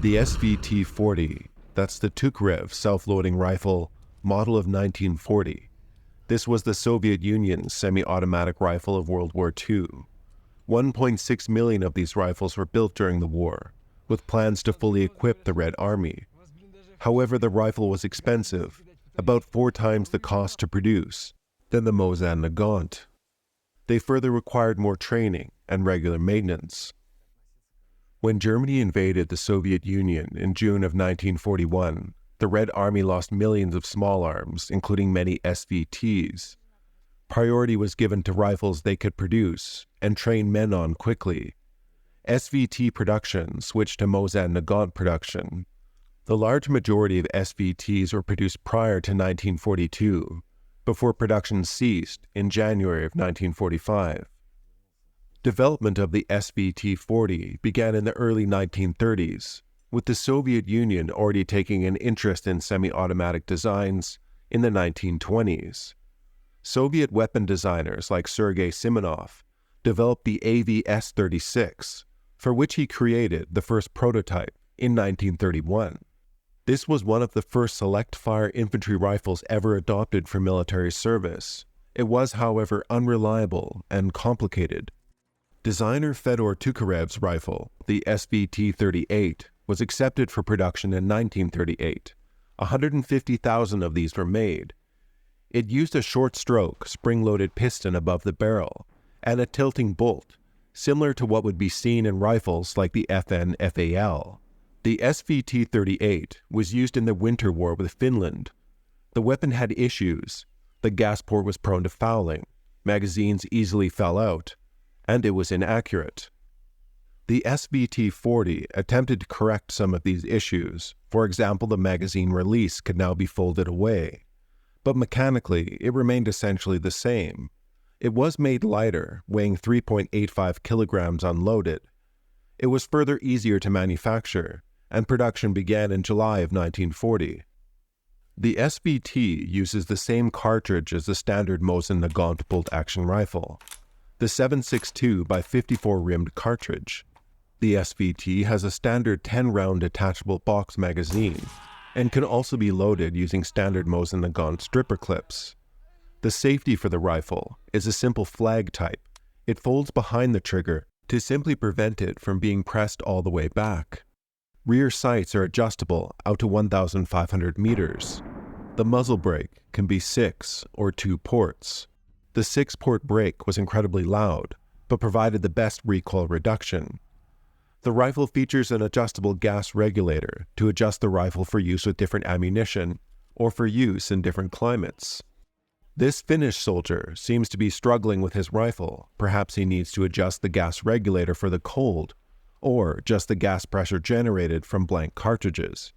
The SVT-40, that's the Tukarev self-loading rifle, model of 1940. This was the Soviet Union's semi-automatic rifle of World War II. 1.6 million of these rifles were built during the war, with plans to fully equip the Red Army. However, the rifle was expensive, about 4 times the cost to produce than the Mosin Nagant. They further required more training and regular maintenance. When Germany invaded the Soviet Union in June of 1941, the Red Army lost millions of small arms, including many SVTs. Priority was given to rifles they could produce and train men on quickly. SVT production switched to Mosin Nagant production. The large majority of SVTs were produced prior to 1942, before production ceased in January of 1945. Development of the SVT-40 began in the early 1930s, with the Soviet Union already taking an interest in semi-automatic designs in the 1920s. Soviet weapon designers like Sergei Simonov developed the AVS-36, for which he created the first prototype in 1931. This was one of the first select-fire infantry rifles ever adopted for military service. It was, however, unreliable and complicated. Designer Fedor Tukarev's rifle, the SVT-38, was accepted for production in 1938. 150,000 of these were made. It used a short-stroke, spring-loaded piston above the barrel and a tilting bolt, similar to what would be seen in rifles like the FN-FAL. The SVT-38 was used in the Winter War with Finland. The weapon had issues. The gas port was prone to fouling, magazines easily fell out, and it was inaccurate. The SVT-40 attempted to correct some of these issues. For example, the magazine release could now be folded away. But mechanically, it remained essentially the same. It was made lighter, weighing 3.85 kilograms unloaded. It was further easier to manufacture, and production began in July of 1940. The SVT uses the same cartridge as the standard Mosin Nagant bolt-action rifle, the 7.62 by 54 rimmed cartridge. The SVT has a standard 10-round detachable box magazine and can also be loaded using standard Mosin Nagant stripper clips. The safety for the rifle is a simple flag type. It folds behind the trigger to simply prevent it from being pressed all the way back. Rear sights are adjustable out to 1,500 meters. The muzzle brake can be 6 or 2 ports. The 6-port brake was incredibly loud, but provided the best recoil reduction. The rifle features an adjustable gas regulator to adjust the rifle for use with different ammunition or for use in different climates. This Finnish soldier seems to be struggling with his rifle. Perhaps he needs to adjust the gas regulator for the cold, or just the gas pressure generated from blank cartridges.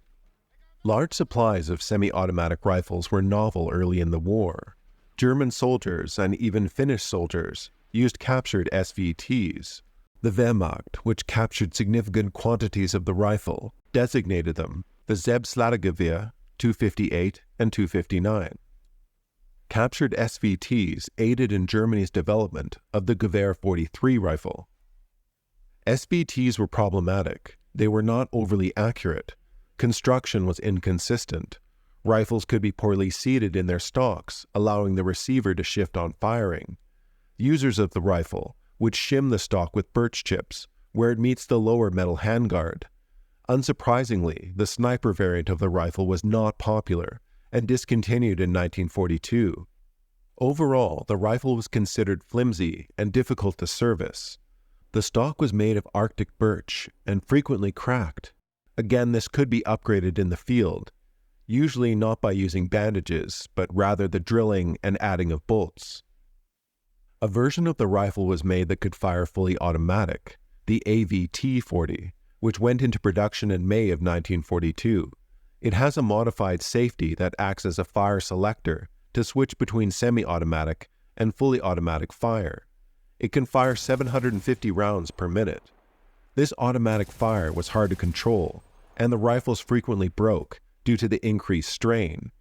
Large supplies of semi-automatic rifles were novel early in the war. German soldiers and even Finnish soldiers used captured SVTs. The Wehrmacht, which captured significant quantities of the rifle, designated them the Selbstladegewehr 258 and 259. Captured SVTs aided in Germany's development of the Gewehr 43 rifle. SVTs were problematic. They were not overly accurate. Construction was inconsistent. Rifles could be poorly seated in their stocks, allowing the receiver to shift on firing. Users of the rifle would shim the stock with birch chips, where it meets the lower metal handguard. Unsurprisingly, the sniper variant of the rifle was not popular and discontinued in 1942. Overall, the rifle was considered flimsy and difficult to service. The stock was made of Arctic birch and frequently cracked. Again, this could be upgraded in the field, usually not by using bandages, but rather the drilling and adding of bolts. A version of the rifle was made that could fire fully automatic, the AVT-40, which went into production in May of 1942. It has a modified safety that acts as a fire selector to switch between semi-automatic and fully automatic fire. It can fire 750 rounds per minute. This automatic fire was hard to control, and the rifles frequently broke due to the increased strain.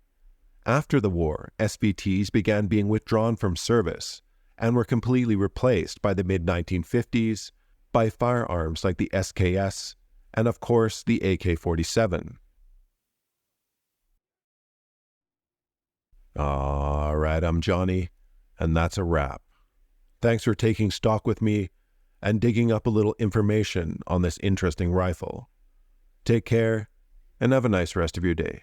After the war, SVTs began being withdrawn from service and were completely replaced by the mid-1950s by firearms like the SKS and of course the AK-47. All right, I'm Johnny, and that's a wrap. Thanks for taking stock with me and digging up a little information on this interesting rifle. Take care, and have a nice rest of your day.